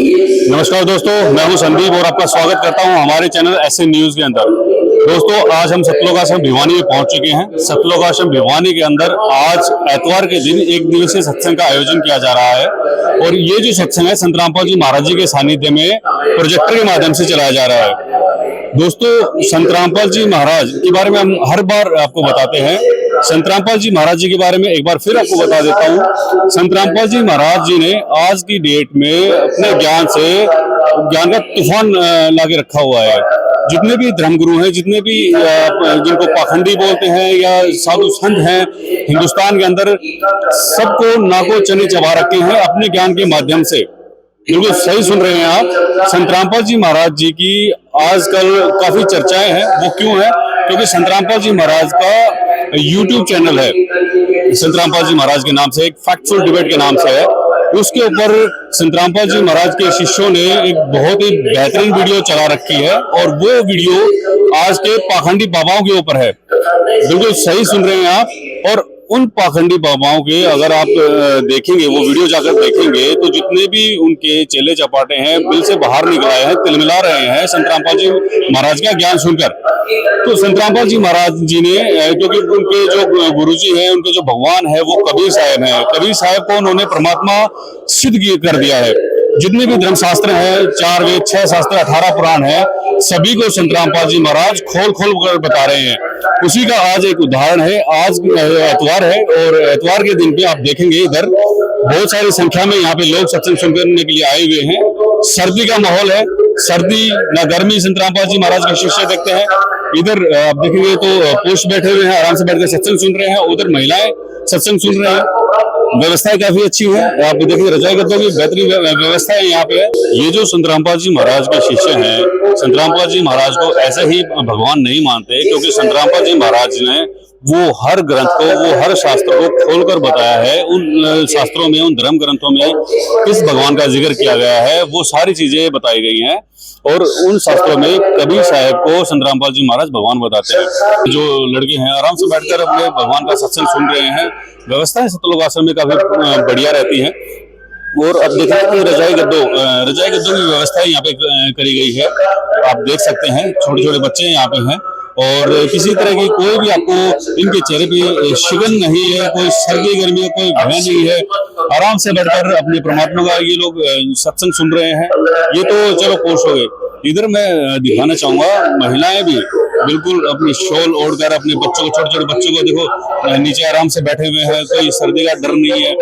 नमस्कार दोस्तों, मैं हूं संदीप और आपका स्वागत करता हूं हमारे चैनल ऐसे न्यूज के अंदर। दोस्तों, आज हम सतलोक आश्रम भिवानी में पहुंच चुके हैं। सतलोक आश्रम भिवानी के अंदर आज एतवार के दिन एक दिवसीय सत्संग का आयोजन किया जा रहा है और ये जो सत्संग है संत रामपाल जी महाराज जी के सानिध्य में प्रोजेक्टर के माध्यम से चलाया जा रहा है। दोस्तों, संत रामपाल जी महाराज के बारे में हम हर बार आपको बताते हैं। संत रामपाल जी महाराज जी के बारे में एक बार फिर आपको बता देता हूँ। संत रामपाल जी महाराज जी ने आज की डेट में अपने ज्ञान का तूफान लाके रखा हुआ है। जितने भी धर्मगुरु हैं, जितने भी जिनको पाखंडी बोलते हैं या साधु संत हैं हिंदुस्तान के अंदर, सबको नाको चने चबा रखे हैं अपने ज्ञान के माध्यम से। बिल्कुल सही सुन रहे हैं आप। संत रामपाल जी महाराज जी की आजकल काफी चर्चाएं हैं। वो क्यों है? क्योंकि संत रामपाल जी महाराज का YouTube चैनल है, संत रामपाल जी महाराज के नाम से, एक फैक्टफुल डिबेट के नाम से है। उसके ऊपर संत रामपाल जी महाराज के शिष्यों ने एक बहुत ही बेहतरीन वीडियो चला रखी है और वो वीडियो आज के पाखंडी बाबाओं के ऊपर है। बिल्कुल सही सुन रहे हैं आप। और उन पाखंडी बाबाओं के अगर आप देखेंगे, वो वीडियो जाकर देखेंगे, तो जितने भी उनके चेले चपाटे हैं बिल से बाहर निकल आए हैं, तिलमिला रहे हैं संत रामपाल जी महाराज का ज्ञान सुनकर। तो संत रामपाल जी महाराज जी ने, क्योंकि उनके जो गुरुजी हैं, उनके जो भगवान है वो कबीर साहब हैं। कबीर साहब को उन्होंने परमात्मा सिद्ध कर दिया है। जितने भी धर्म शास्त्र हैं, 4 वेद, 6 शास्त्र, 18 पुराण है, सभी को संत रामपाल जी महाराज खोल कर बता रहे हैं। उसी का आज एक उदाहरण है। आज एतवार है और एतवार के दिन पे आप देखेंगे इधर बहुत सारी संख्या में यहाँ पे लोग सत्संग सुनने के लिए आए हुए हैं। सर्दी का माहौल है, सर्दी ना गर्मी संत रामपाल जी महाराज के शिष्य देखते हैं। इधर आप देखेंगे तो पुरुष बैठे हुए हैं, आराम से बैठकर सत्संग सुन रहे हैं। उधर महिलाएं सत्संग सुन रहे हैं। व्यवस्थाएं काफी अच्छी है। आप देखिए रजाई गद्दों की बेहतरीन व्यवस्था है यहाँ पे। ये जो संत रामपाल जी महाराज के शिष्य हैं, संत रामपाल जी महाराज को ऐसे ही भगवान नहीं मानते, क्योंकि संत रामपाल जी महाराज ने वो हर ग्रंथ को, वो हर शास्त्र को खोलकर बताया है। उन शास्त्रों में, उन धर्म ग्रंथों में किस भगवान का जिक्र किया गया है, वो सारी चीजें बताई गई हैं। और उन शास्त्रों में कबीर साहब को संत रामपाल जी महाराज भगवान बताते हैं। जो लड़के हैं आराम से बैठकर अपने भगवान का सत्संग सुन रहे हैं। व्यवस्थाएं सतलोक आश्रम में काफी बढ़िया रहती हैं। और अब देखिए कि रजाई गद्दों की व्यवस्था यहाँ पे करी गई है। आप देख सकते हैं छोटे छोटे बच्चे यहाँ पे हैं और किसी तरह की कोई भी आपको इनके चेहरे पे शिकन नहीं है, कोई सर्दी गर्मी का कोई भय नहीं है। आराम से बैठकर अपने परमात्मा का ये लोग सत्संग सुन रहे हैं। ये तो चलो खुश हो गए। इधर मैं दिखाना चाहूंगा महिलाएं भी बिल्कुल अपनी शॉल ओढ़कर अपने बच्चों को, छोटे छोटे बच्चों को देखो नीचे आराम से बैठे हुए हैं। कोई सर्दी का डर नहीं है।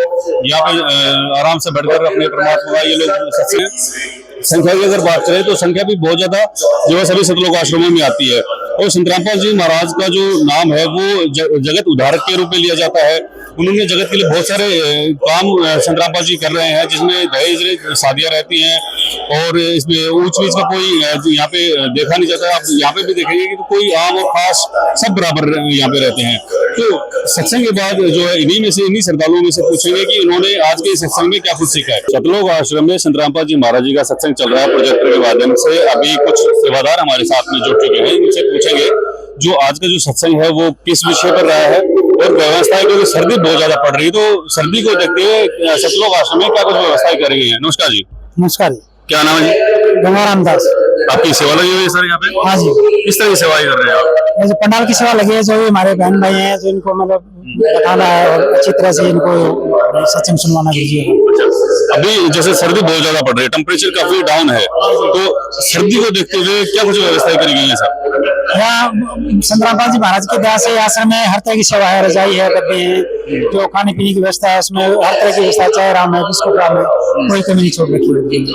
यहाँ पे आराम से बैठकर अपने परमात्मा का ये लोग सत्संग। संख्या की अगर बात करें तो संख्या भी बहुत ज्यादा जो है सभी सतलोक आश्रमों में आती है। और संत रामपाल जी महाराज का जो नाम है वो जगत उद्धारक के रूप में लिया जाता है। उन्होंने जगत के लिए बहुत सारे काम संत रामपाल जी कर रहे हैं, जिसमें दहेज शादियां रहती हैं और इसमें ऊंच नीच का कोई यहाँ पे देखा नहीं जाता। आप यहाँ पे भी देखेंगे कि कोई आम और खास सब बराबर यहाँ पे रहते हैं। तो सत्संग के बाद जो है इन्हीं श्रद्धालुओं में से पूछेंगे कि उन्होंने आज के सत्संग में क्या कुछ सीखा है। सतलोक आश्रम में संत रामपाल जी महाराज जी का सत्संग चल रहा है प्रोजेक्टर के माध्यम से। अभी कुछ सेवादार हमारे साथ में जुड़ चुके हैं। इनसे पूछेंगे जो आज का जो सत्संग है वो किस विषय पर रहा है और व्यवस्थाएं, क्योंकि सर्दी बहुत ज्यादा पड़ रही है तो सर्दी को देखते हुए सतलोक आश्रम में क्या कुछ व्यवस्थाएं कर रही है। नमस्कार जी। नमस्कार जी। क्या नाम है जी? गंगाराम दास। आपकी सेवा लगी हुई है सर यहाँ पे? हाँ जी। किस तरह की सेवाएं कर रहे हैं आप? जैसे पंडाल की सेवा लगी है, जो हमारे बहन भाई हैं, जो इनको मतलब बताना है और अच्छी तरह से इनको सत्संग सुनवाना दीजिए। अभी जैसे सर्दी बहुत ज्यादा पड़ रही है, टेम्परेचर काफी डाउन है, तो सर्दी को देखते हुए क्या कुछ व्यवस्थाएं करी गई है सर? यहाँ संत रामपाल जी महाराज के दया से आश्रम में हर तरह की सेवा है। रजाई है, डब्बे हैं, जो खाने पीने की व्यवस्था है उसमें हर तरह की व्यवस्था, चाय राम है, बिस्कुट राम है, कोई कमी नहीं छोड़ रखी।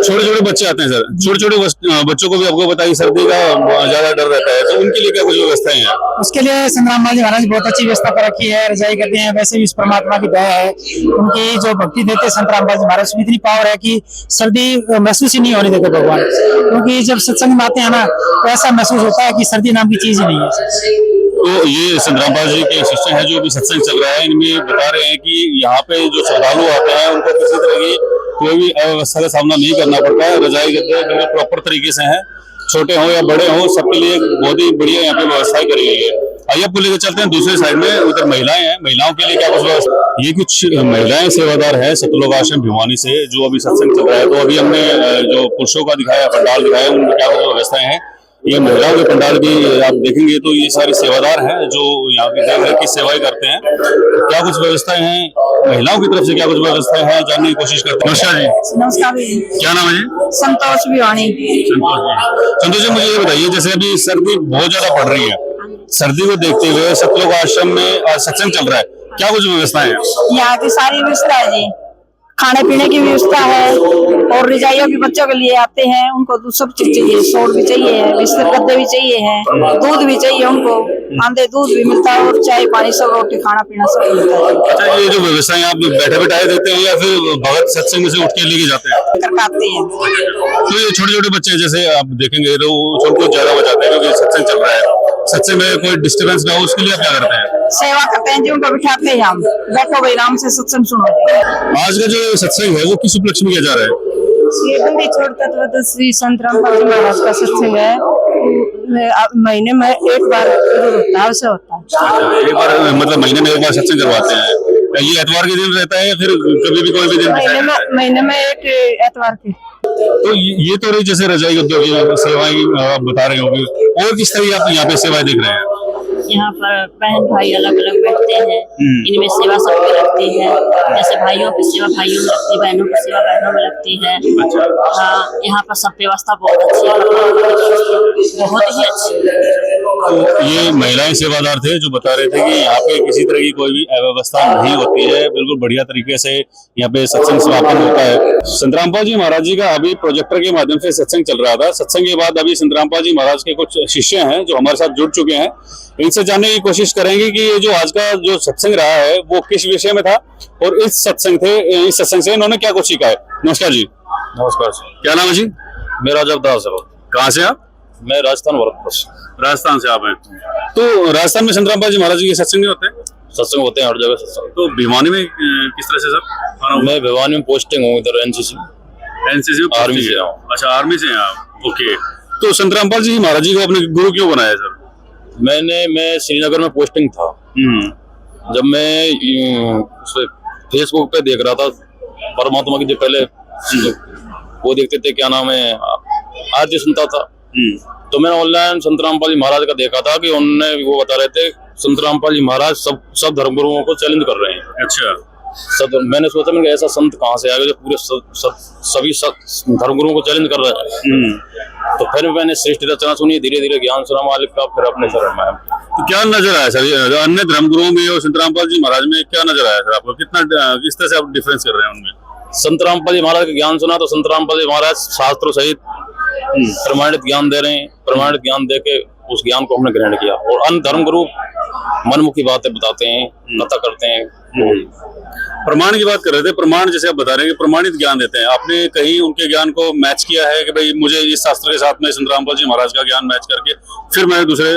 छोटे छोटे बच्चे आते हैं सर, छोटे छोटे बच्चों को भी आपको बताइए सर्दी का ज्यादा डर रहता है, तो उनके लिए क्या कुछ व्यवस्थाएं हैं? उसके लिए संत रामपाल जी महाराज बहुत अच्छी व्यवस्था कर रखी है। रजाई करते हैं, वैसे भी इस परमात्मा की दया है। उनकी जो भक्ति देते संत रामपाल जी महाराज में इतनी पावर है कि सर्दी महसूस ही नहीं होने देते भगवान। क्योंकि जब सत्संग में आते हैं ना तो ऐसा महसूस होता है कि सर्दी नाम की चीज ही नहीं है। तो ये संत रामपाल जी के शिष्य हैं जो भी सत्संग चल रहा है, इनमें बता रहे हैं कि यहाँ पे जो श्रद्धालु आते हैं उनको किसी तरह की कोई भी अव्यवस्था का सामना नहीं करना पड़ता है। रजाई गद्दे प्रॉपर तरीके से हैं, छोटे हो या बड़े हो सबके लिए बहुत ही बढ़िया यहाँ पे व्यवस्थाएं करी गई है। आइए आपको लेकर चलते हैं दूसरे साइड में, उधर महिलाएं हैं, महिलाओं के लिए क्या कुछ व्यवस्था। ये कुछ महिलाएं सेवादार है सतलोक आश्रम भिवानी से, जो अभी सत्संग चल रहा है। तो अभी हमने जो पुरुषों का दिखाया, पंडाल दिखाया, उनमें क्या कुछ व्यवस्थाएं हैं। ये महिलाओं के पंडाल भी आप देखेंगे तो ये सारे सेवादार हैं जो यहाँ की देख रेख की सेवाएं करते हैं। क्या कुछ व्यवस्थाएं हैं महिलाओं की तरफ से, क्या कुछ व्यवस्थाएं हैं, जानने की कोशिश करते हैं। नमस्कार जी। नमस्कार जी। क्या नाम है जी? संतोष भिवानी। संतोष जी, मुझे ये बताइए, जैसे अभी सर्दी बहुत ज्यादा पड़ रही है, सर्दी को देखते हुए सतलोक आश्रम में आज सत्संग चल रहा है, क्या कुछ व्यवस्थाएं हैं? यहाँ की सारी व्यवस्था है जी, खाने पीने की व्यवस्था है और रजाइयों भी बच्चों के लिए आते हैं, उनको दूध सब चीज चाहिए, सोड भी चाहिए, बिस्तर गद्दे भी चाहिए है, दूध भी चाहिए उनको, आंधे दूध भी मिलता है और चाय पानी सब, रोटी खाना पीना सब मिलता है। अच्छा, ये जो व्यवस्थाएं आप बैठे बैठाए देते हैं या फिर भगत सत्संग में से उठ के लेके जाते हैं? करकाते हैं। तो ये छोटे छोटे बच्चे जैसे आप देखेंगे तो उनको ज्यादा बजाते हैं क्योंकि सत्संग चल रहा है, सत्संग में कोई डिस्टर्बेंस ना हो उसके लिए आप क्या करते हैं? सेवा करते हैं जी, उनको बिठाते हैं, हम बैठो भाई आराम से सत्संग सुनो जी। आज का जो सत्संग है वो किस उपलक्ष्य में किया जा रहा है? ये बंदी छोड़ तत्व श्री संत रामपाल जी महाराज का सत्संग है, महीने में एक बार होता है, वैसे होता है। एक बार मतलब महीने में एक बार सत्संग करवाते हैं। ये एतवार के दिन रहता है या फिर कभी भी कोई भी दिन? महीने में एक एतवार के। तो ये तो रही जैसे रजाई उद्योग की सेवाएं आप बता रहे होंगे, और किस तरह आप यहाँ पे सेवाएं देख रहे हैं? यहाँ पर बहन भाई अलग अलग बैठते हैं, इनमें सेवा सबकी लगती है, जैसे भाइयों की सेवा भाइयों में लगती है, बहनों की सेवा बहनों में लगती है। हाँ, यहाँ पर सब व्यवस्था बहुत अच्छी है, बहुत ही अच्छी। तो ये महिलाएं सेवादार थे जो बता रहे थे कि यहाँ पे किसी तरह की कोई भी अव्यवस्था नहीं होती है, बिल्कुल बढ़िया तरीके से यहाँ पे सत्संग समापन होता है। संत रामपाल जी महाराज जी का अभी प्रोजेक्टर के माध्यम से सत्संग चल रहा था। सत्संग के बाद अभी संत रामपाल जी महाराज के कुछ शिष्य हैं जो हमारे साथ जुड़ चुके हैं, इनसे जानने की कोशिश करेंगे कि ये जो आज का जो सत्संग रहा है वो किस विषय में था और इस सत्संग से इन्होंने क्या कुछ सीखा है। नमस्कार जी। नमस्कार सर। क्या नाम है जी? मेरा जगदार सर। कहाँ से आप? मैं राजस्थान भरतपुर से। राजस्थान से आप हैं। तो राजस्थान में संत रामपाल जी महाराज जी के सत्संग नहीं होते? सत्संग होते हैं हर जगह सत्संग। तो भिवानी में किस तरह से सर? मैं भिवानी में पोस्टिंग हूँ, इधर एनसीसी में आर्मी से हूँ। अच्छा, आर्मी से हैं आप। ओके। तो संत रामपाल जी महाराज जी को आपने गुरु क्यों बनाया सर? मैं श्रीनगर में पोस्टिंग था। जब मैं फेसबुक पे देख रहा था परमात्मा की, जो पहले वो देखते थे, क्या नाम है, आरती सुनता था, तो मैंने ऑनलाइन संत रामपाल जी महाराज का देखा था कि उन्होंने वो बता रहे थे संत रामपाल जी महाराज सब धर्मगुरुओं को चैलेंज कर रहे हैं। अच्छा। मैंने सोचा मैंने ऐसा संत कहाँ से आ गया जो पूरे सभी धर्मगुरुओं को चैलेंज कर रहा है। तो फिर मैंने सृष्टि रचना सुनी, धीरे धीरे ज्ञान सुना मालिक का, फिर अपने शरण में। तो क्या नजर आया सर अन्य धर्मगुरुओं में और संत रामपाल जी महाराज में, क्या नजर आया सर आपको? किस तरह से आप डिफरेंस कर रहे हैं उनमें? संत रामपाल जी महाराज का ज्ञान सुना तो संत रामपाल जी महाराज शास्त्रों सहित प्रमाणित ज्ञान दे रहे हैं। प्रमाणित ज्ञान दे के उस ज्ञान को हमने ग्रहण किया। और अन्य धर्मगुरु मनमुखी बातें बताते हैं, कथा करते हैं। प्रमाण की बात कर रहे थे, प्रमाण जैसे आप बता रहे हैं कि प्रमाणित ज्ञान देते हैं, आपने कहीं उनके ज्ञान को मैच किया है कि भाई मुझे इस शास्त्र के साथ में संत रामपाल जी महाराज का ज्ञान मैच करके फिर मैं दूसरे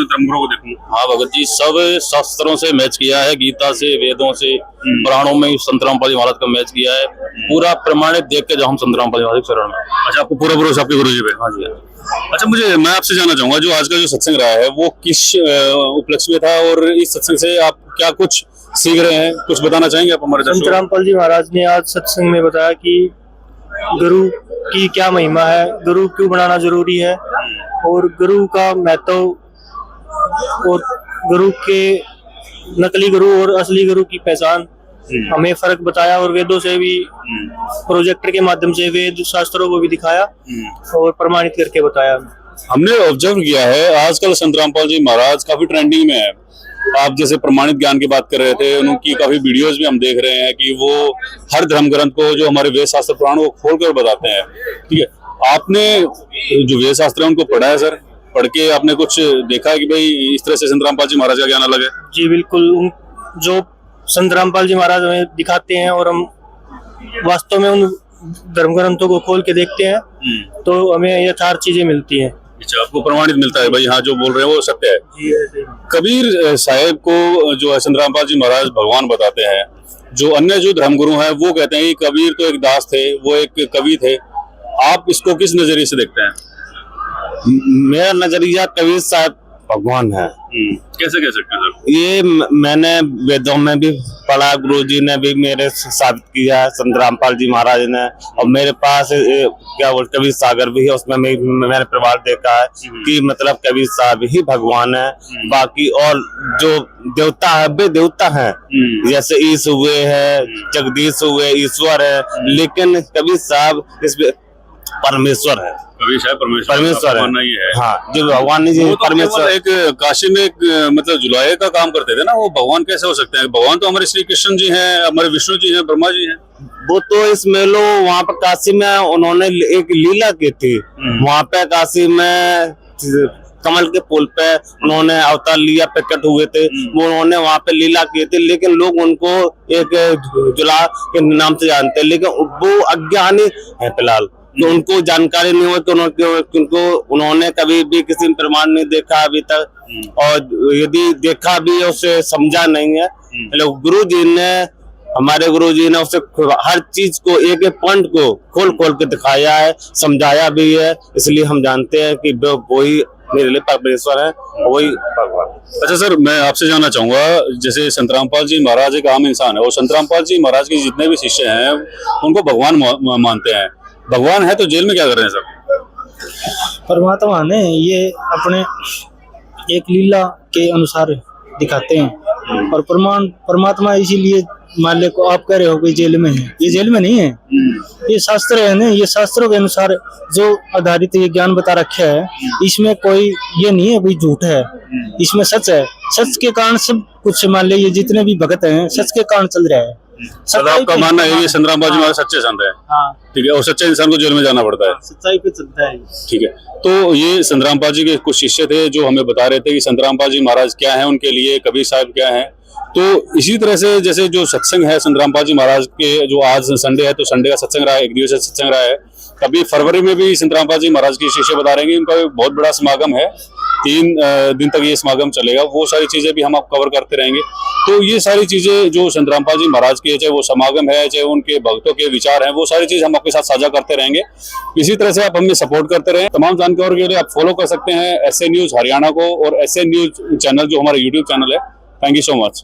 धर्मगुरुओं को देखूं? हाँ भगत जी, सब शास्त्रों से मैच किया है, गीता से, वेदों से, पुराणों में संत रामपाल जी महाराज का मैच किया है। पूरा प्रमाणित देख के जो हम संत रामपाल जी महाराज के शरण में। अच्छा, आपको पूरा भरोसा आपके गुरु जी पे? हाँ जी। अच्छा, मैं आपसे जानना चाहूंगा जो आज का जो सत्संग रहा है वो किस उपलक्ष्य में था और इस सत्संग से आप क्या कुछ सीख रहे हैं, कुछ बताना चाहेंगे आप हमारे? संत रामपाल जी महाराज ने आज सत्संग में बताया कि गुरु की क्या महिमा है, गुरु क्यों बनाना जरूरी है और गुरु का महत्व और गुरु के नकली गुरु और असली गुरु की पहचान हमें फर्क बताया। और वेदों से भी प्रोजेक्टर के माध्यम से वेद शास्त्रों को भी दिखाया और प्रमाणित करके बताया। हमने ऑब्जर्व किया है आजकल संत रामपाल जी महाराज काफी ट्रेंडिंग में है। आप जैसे प्रमाणित ज्ञान की बात कर रहे थे, उनकी काफी वीडियोस भी हम देख रहे हैं कि वो हर धर्म ग्रंथ को, जो हमारे वेद शास्त्र पुराणों को खोलकर बताते हैं। ठीक है, आपने जो वेद शास्त्र है उनको पढ़ा है सर? पढ़ के आपने कुछ देखा है कि भाई इस तरह से संत रामपाल जी महाराज का ज्ञान अलग है? जी बिल्कुल, जो संत रामपाल जी महाराज हमें दिखाते हैं और हम वास्तव में उन धर्म ग्रंथों को खोल के देखते हैं तो हमें यथार्थ चीजें मिलती हैं। अच्छा, आपको प्रमाणित मिलता है भाई हाँ जो बोल रहे हैं वो सत्य है? जी। कबीर साहेब को जो है संत रामपाल जी महाराज भगवान बताते हैं। जो अन्य जो धर्मगुरु हैं वो कहते हैं कि कबीर तो एक दास थे, वो एक कवि थे। आप इसको किस नजरिए से देखते हैं? मेरा नजरिया कबीर साहब भगवान है। कैसे कह सकते हैं सर? ये मैंने वेदों में भी पढ़ा, गुरुजी ने भी मेरे से साबित किया है, संत रामपाल जी महाराज ने। और मेरे पास क्या बोल कबीर सागर भी है, उसमें मैंने प्रमाण देखा है कि मतलब कबीर साहब ही भगवान है। बाकी और जो देवता है वे देवता है, जैसे ईश हुए है, जगदीश हुए, ईश्वर है, लेकिन कबीर साहब इस परमेश्वर है। कबीर साहब परमेश्वर है, नहीं है। हाँ, जो भगवान नहीं जी वो तो परमेश्वर। एक काशी में एक मतलब जुलाहे का काम करते थे ना, वो भगवान कैसे हो सकते हैं? भगवान तो हमारे श्री कृष्ण जी हैं, हमारे विष्णु जी हैं, ब्रह्मा जी हैं। वो तो इस मेलो वहाँ पर काशी में उन्होंने एक लीला की थी। वहाँ पे काशी में कमल के पुल पे उन्होंने अवतार लिया, प्रकट हुए थे। वो उन्होंने वहाँ पे लीला की थी, लेकिन लोग उनको एक जुला के नाम से जानते हैं, लेकिन वो अज्ञानी है फिलहाल। तो उनको जानकारी नहीं हो कि उनको उन्होंने कभी भी किसी में प्रमाण नहीं देखा अभी तक, और यदि देखा भी है उसे समझा नहीं है। गुरु जी ने, हमारे गुरु जी ने उसे हर चीज को, एक एक पॉइंट को खोल खोल के दिखाया है, समझाया भी है। इसलिए हम जानते हैं कि वही मेरे लिए परमेश्वर है, वही भगवान। अच्छा सर, मैं आपसे जानना चाहूंगा, जैसे संत रामपाल जी महाराज एक आम इंसान है और संत रामपाल जी महाराज के जितने भी शिष्य हैं उनको भगवान मानते हैं। भगवान है तो जेल में क्या कर रहे हैं सर? परमात्मा ने ये अपने एक लीला के अनुसार दिखाते हैं, और परमात्मा इसीलिए मान ले को आप कह रहे हो कि जेल में है, ये जेल में नहीं है। ये शास्त्र है ना, ये शास्त्रों के अनुसार जो आधारित ये ज्ञान बता रखा है, इसमें कोई ये नहीं है भाई झूठ है, इसमें सच है। सच के कारण सब कुछ, मान ले ये जितने भी भगत हैं सच के कारण चल रहा है। आपका मानना है ये संत रामपाल जी महाराज सच्चे संत है? हाँ, ठीक है, और सच्चे इंसान को जेल में जाना पड़ता है? सच्चाई पे चलता है। ठीक है, तो ये संत रामपाल जी के कुछ शिष्य थे जो हमें बता रहे थे कि संत रामपाल जी महाराज क्या हैं, उनके लिए कबीर साहब क्या हैं। तो इसी तरह से जैसे जो सत्संग है संत रामपाल जी महाराज के, जो आज संडे है तो संडे का सत्संग रहा है, एक दिवसीय सत्संग रहा है। कभी फरवरी में भी संत रामपाल जी महाराज के शिष्य बता रहे हैं कि उनका एक बहुत बड़ा समागम है, 3 दिन तक ये समागम चलेगा। वो सारी चीजें भी हम आप कवर करते रहेंगे। तो ये सारी चीजें जो संत रामपाल जी महाराज के, चाहे वो समागम है, चाहे उनके भक्तों के विचार हैं, वो सारी चीज हम आपके साथ साझा करते रहेंगे। इसी तरह से आप हमें सपोर्ट करते रहें। तमाम जानकारी के लिए आप फॉलो कर सकते हैं SA न्यूज हरियाणा को और SA न्यूज चैनल जो हमारा YouTube चैनल है। Thank you so much.